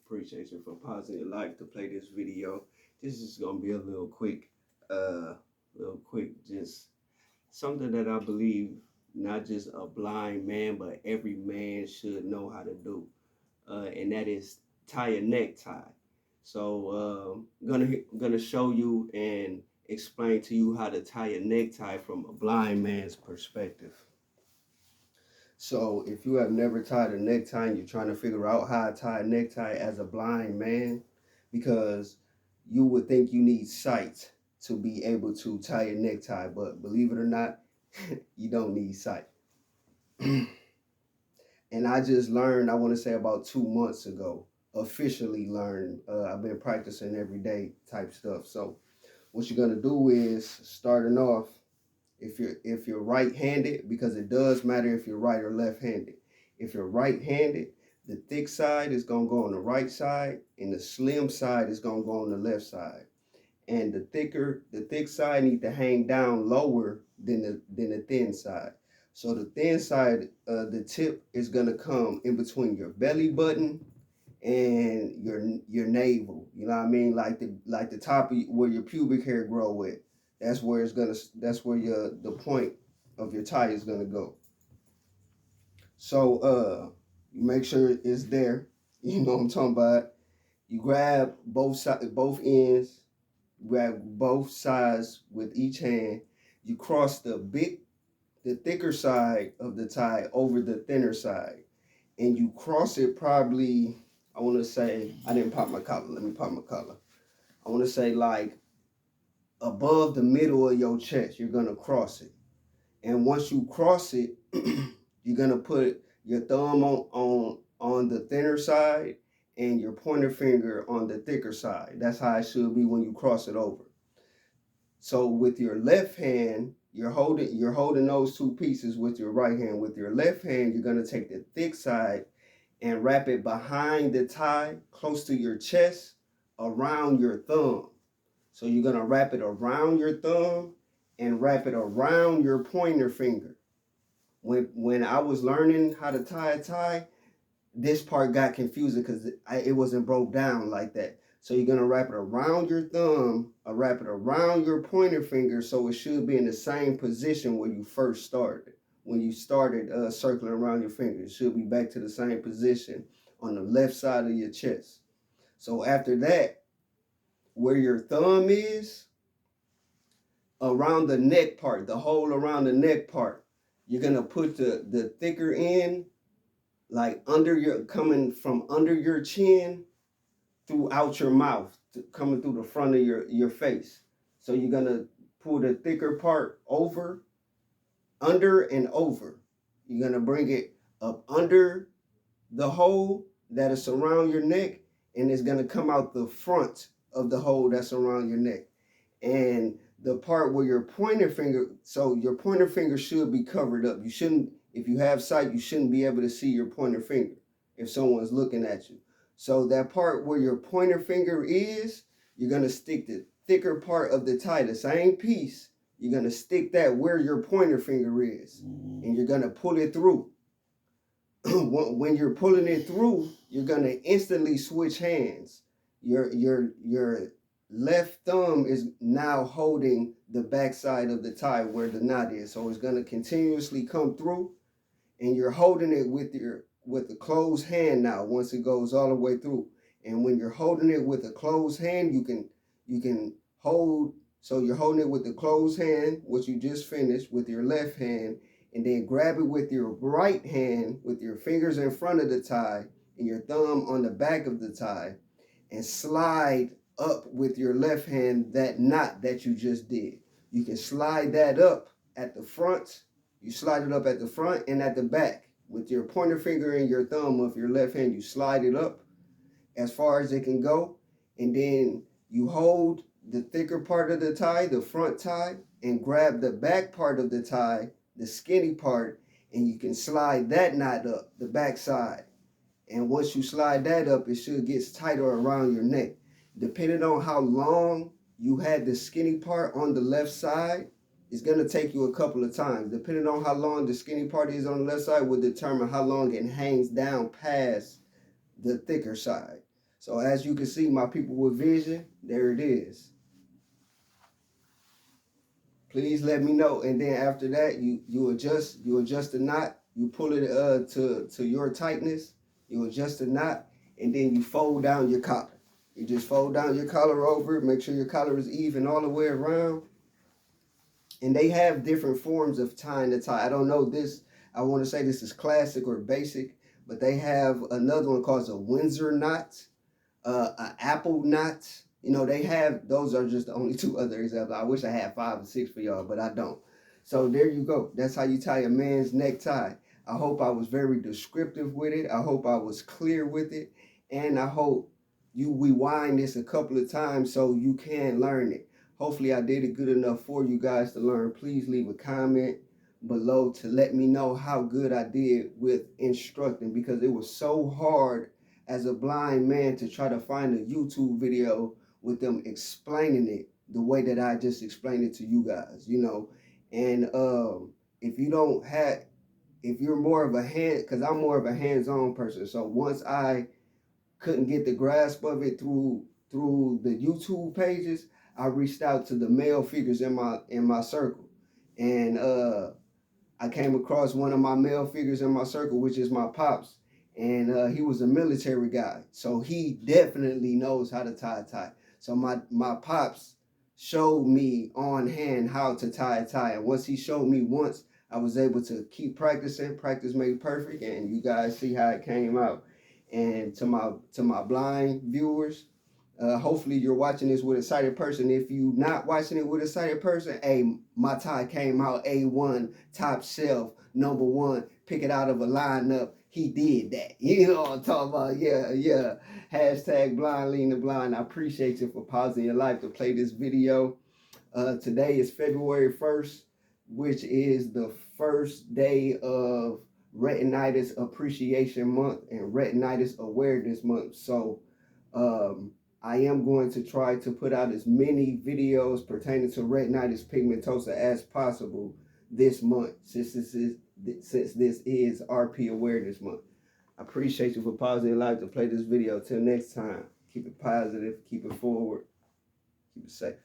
Appreciate you for pausing your life to play this video. This is gonna be a little quick, just something that I believe not just a blind man, but every man should know how to do, and that is tie a necktie. So, gonna show you and explain to you how to tie a necktie from a blind man's perspective. So if you have never tied a necktie and you're trying to figure out how to tie a necktie as a blind man, because you would think you need sight to be able to tie a necktie, but believe it or not, you don't need sight. And I just learned, I want to say about 2 months ago, officially learned. I've been practicing every day type stuff. So what you're gonna do is starting off, if you're right-handed, because it does matter if you're right or left-handed. If you're right-handed, the thick side is gonna go on the right side, and the slim side is gonna go on the left side. And the thick side need to hang down lower than the thin side. So the thin side, the tip is gonna come in between your belly button and your navel. You know what I mean? Like the top of where your pubic hair grow at. That's where the point of your tie is gonna go. So you make sure it's there. You know what I'm talking about. You grab both ends, grab both sides with each hand. You cross the thicker side of the tie over the thinner side. And you cross it probably, I wanna say, I didn't pop my collar. Let me pop my collar. I wanna say like above the middle of your chest, you're gonna cross it. And once you cross it, you're gonna put your thumb on the thinner side and your pointer finger on the thicker side. That's how it should be when you cross it over. So with your left hand, you're holding those two pieces with your right hand. With your left hand, you're gonna take the thick side and wrap it behind the tie, close to your chest, around your thumb. So you're gonna wrap it around your thumb and wrap it around your pointer finger. When I was learning how to tie a tie, this part got confusing because it wasn't broke down like that. So you're gonna wrap it around your thumb, or wrap it around your pointer finger, so it should be in the same position where you first started. When you started circling around your finger, it should be back to the same position on the left side of your chest. So after that, where your thumb is, around the neck part, the hole around the neck part, you're gonna put the thicker end like coming from under your chin throughout your mouth, coming through the front of your face. So you're gonna pull the thicker part over, under and over. You're gonna bring it up under the hole that is around your neck, and it's gonna come out the front of the hole that's around your neck. And the part where your pointer finger, so your pointer finger should be covered up. You shouldn't, if you have sight, you shouldn't be able to see your pointer finger if someone's looking at you. So that part where your pointer finger is, you're gonna stick the thicker part of the tie, the same piece, you're gonna stick that where your pointer finger is, and you're gonna pull it through. When you're pulling it through, you're gonna instantly switch hands. Your left thumb is now holding the back side of the tie where the knot is. So it's gonna continuously come through, and you're holding it with the closed hand now once it goes all the way through. And when you're holding it with a closed hand, you can hold, so you're holding it with the closed hand, which you just finished, with your left hand, and then grab it with your right hand with your fingers in front of the tie and your thumb on the back of the tie, and slide up with your left hand that knot that you just did. You can slide that up at the front. You slide it up at the front and at the back with your pointer finger and your thumb of your left hand. You slide it up as far as it can go, and then you hold the thicker part of the tie, the front tie, and grab the back part of the tie, the skinny part, and you can slide that knot up the back side. And once you slide that up, it should get tighter around your neck. Depending on how long you had the skinny part on the left side, it's going to take you a couple of times. Depending on how long the skinny part is on the left side will determine how long it hangs down past the thicker side. So as you can see, my people with vision, there it is. Please let me know. And then after that, you adjust the knot, you pull it to your tightness, you adjust the knot, and then you fold down your collar. You just fold down your collar over it, make sure your collar is even all the way around. And they have different forms of tying the tie. I don't know this, I want to say this is classic or basic, but they have another one called a Windsor knot, an apple knot. You know, they have, those are just the only two other examples. I wish I had 5 or 6 for y'all, but I don't. So there you go. That's how you tie a man's necktie. I hope I was very descriptive with it. I hope I was clear with it. And I hope you rewind this a couple of times so you can learn it. Hopefully I did it good enough for you guys to learn. Please leave a comment below to let me know how good I did with instructing, because it was so hard as a blind man to try to find a YouTube video with them explaining it the way that I just explained it to you guys, you know. And if you don't have, if you're more of a hand, because I'm more of a hands-on person, so once I couldn't get the grasp of it through the YouTube pages, I reached out to the male figures in my circle, and I came across one of my male figures in my circle, which is my pops, and he was a military guy, so he definitely knows how to tie a tie. So my pops showed me on hand how to tie a tie, and once he showed me once, I was able to keep practicing. Practice made perfect, and you guys see how it came out. And to my blind viewers, hopefully you're watching this with a sighted person. If you not watching it with a sighted person, hey, my tie came out A1, top shelf, #1. Pick it out of a lineup. He did that. You know what I'm talking about? Yeah. Hashtag blind lean the blind. I appreciate you for pausing your life to play this video. Today is February 1st, which is the first day of Retinitis Appreciation Month and Retinitis Awareness Month. So I am going to try to put out as many videos pertaining to retinitis pigmentosa as possible this month, since this is RP Awareness Month. I appreciate you for pausing your life to play this video. Till next time, keep it positive, keep it forward, keep it safe.